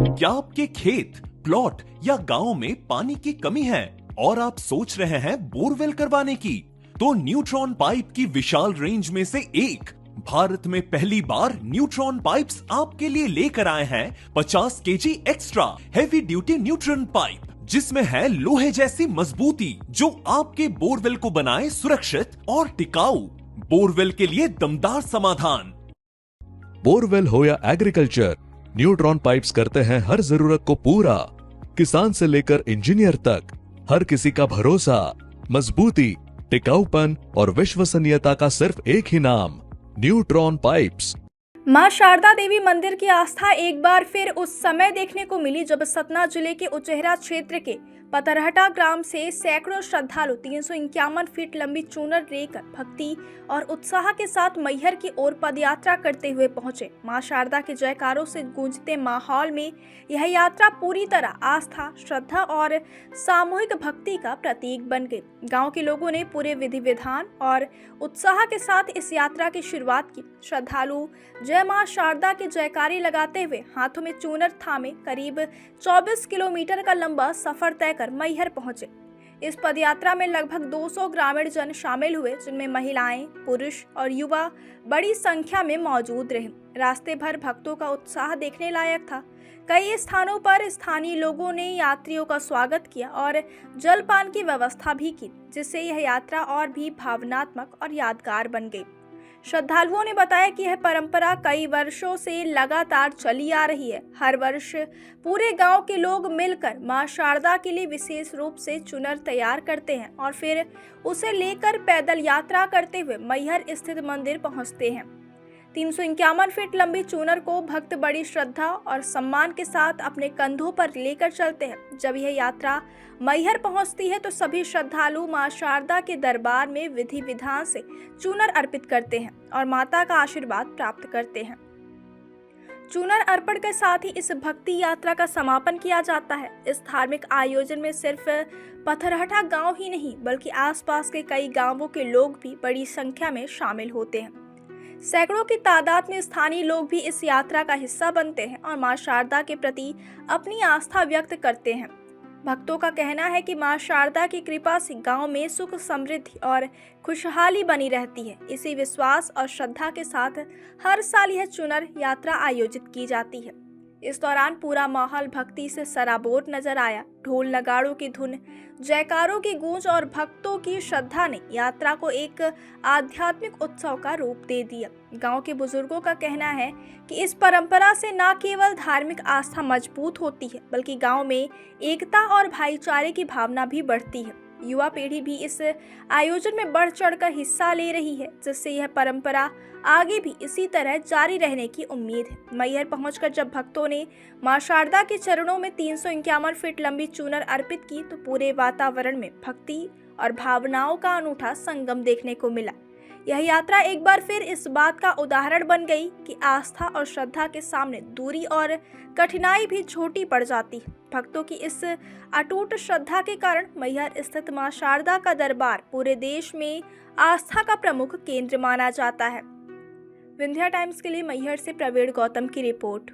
क्या आपके खेत, प्लॉट या गांव में पानी की कमी है और आप सोच रहे हैं बोरवेल करवाने की? तो न्यूट्रॉन पाइप की विशाल रेंज में से एक भारत में पहली बार न्यूट्रॉन पाइप्स आपके लिए लेकर आए हैं 50 KG extra heavy duty neutron pipe, जिसमें है लोहे जैसी मजबूती जो आपके बोरवेल को बनाए सुरक्षित और टिकाऊ। बोरवेल के लिए दमदार समाधान। बोरवेल हो या एग्रीकल्चर, न्यूट्रॉन पाइप्स करते हैं हर जरूरत को पूरा। किसान से लेकर इंजीनियर तक हर किसी का भरोसा, मजबूती, टिकाऊपन और विश्वसनीयता का सिर्फ एक ही नाम, न्यूट्रॉन पाइप्स। मां शारदा देवी मंदिर की आस्था एक बार फिर उस समय देखने को मिली जब सतना जिले के उचेहरा क्षेत्र के पतरहटा ग्राम से सैकड़ों श्रद्धालु 351 फीट लंबी चूनर लेकर भक्ति और उत्साह के साथ मैहर की ओर पदयात्रा करते हुए पहुंचे। मां शारदा के जयकारों से गूंजते माहौल में यह यात्रा पूरी तरह आस्था, श्रद्धा और सामूहिक भक्ति का प्रतीक बन गई। गांव के लोगों ने पूरे विधि विधान और उत्साह के साथ इस यात्रा की शुरुआत की। श्रद्धालु जय मां शारदा के जयकारे लगाते हुए हाथों में चूनर थामे करीब 24 किलोमीटर का लंबा सफर तय कर मैहर पहुंचे। इस पदयात्रा में लगभग 200 ग्रामीण जन शामिल हुए, जिनमें महिलाएं, पुरुष और युवा बड़ी संख्या में मौजूद रहे। रास्ते भर भक्तों का उत्साह देखने लायक था। कई स्थानों पर स्थानीय लोगों ने यात्रियों का स्वागत किया और जलपान की व्यवस्था भी की, जिससे यह यात्रा और भी भावनात्मक और यादगार बन गई। श्रद्धालुओं ने बताया कि यह परंपरा कई वर्षों से लगातार चली आ रही है। हर वर्ष पूरे गांव के लोग मिलकर मां शारदा के लिए विशेष रूप से चुनर तैयार करते हैं और फिर उसे लेकर पैदल यात्रा करते हुए मैहर स्थित मंदिर पहुंचते हैं। 351 फीट लंबी चूनर को भक्त बड़ी श्रद्धा और सम्मान के साथ अपने कंधों पर लेकर चलते हैं। जब यह यात्रा मैहर पहुंचती है तो सभी श्रद्धालु मां शारदा के दरबार में विधि विधान से चूनर अर्पित करते हैं और माता का आशीर्वाद प्राप्त करते हैं। चूनर अर्पण के साथ ही इस भक्ति यात्रा का समापन किया जाता है। इस धार्मिक आयोजन में सिर्फ पथरहटा गांव ही नहीं बल्कि आसपास के कई गांवों के लोग भी बड़ी संख्या में शामिल होते हैं। सैकड़ों की तादाद में स्थानीय लोग भी इस यात्रा का हिस्सा बनते हैं और मां शारदा के प्रति अपनी आस्था व्यक्त करते हैं। भक्तों का कहना है कि मां शारदा की कृपा से गांव में सुख, समृद्धि और खुशहाली बनी रहती है। इसी विश्वास और श्रद्धा के साथ हर साल यह चुनर यात्रा आयोजित की जाती है। इस दौरान पूरा माहौल भक्ति से सराबोर नजर आया। ढोल नगाड़ों की धुन, जयकारों की गूंज और भक्तों की श्रद्धा ने यात्रा को एक आध्यात्मिक उत्सव का रूप दे दिया। गांव के बुजुर्गों का कहना है कि इस परंपरा से न केवल धार्मिक आस्था मजबूत होती है बल्कि गांव में एकता और भाईचारे की भावना भी बढ़ती है। युवा पीढ़ी भी इस आयोजन में बढ़ चढ़कर हिस्सा ले रही है, जिससे यह परंपरा आगे भी इसी तरह जारी रहने की उम्मीद है। मैहर पहुंचकर जब भक्तों ने मां शारदा के चरणों में 351 फीट लंबी चूनर अर्पित की तो पूरे वातावरण में भक्ति और भावनाओं का अनूठा संगम देखने को मिला। यह यात्रा एक बार फिर इस बात का उदाहरण बन गई कि आस्था और श्रद्धा के सामने दूरी और कठिनाई भी छोटी पड़ जाती है। भक्तों की इस अटूट श्रद्धा के कारण मैहर स्थित मां शारदा का दरबार पूरे देश में आस्था का प्रमुख केंद्र माना जाता है। विंध्या टाइम्स के लिए मैहर से प्रवीण गौतम की रिपोर्ट।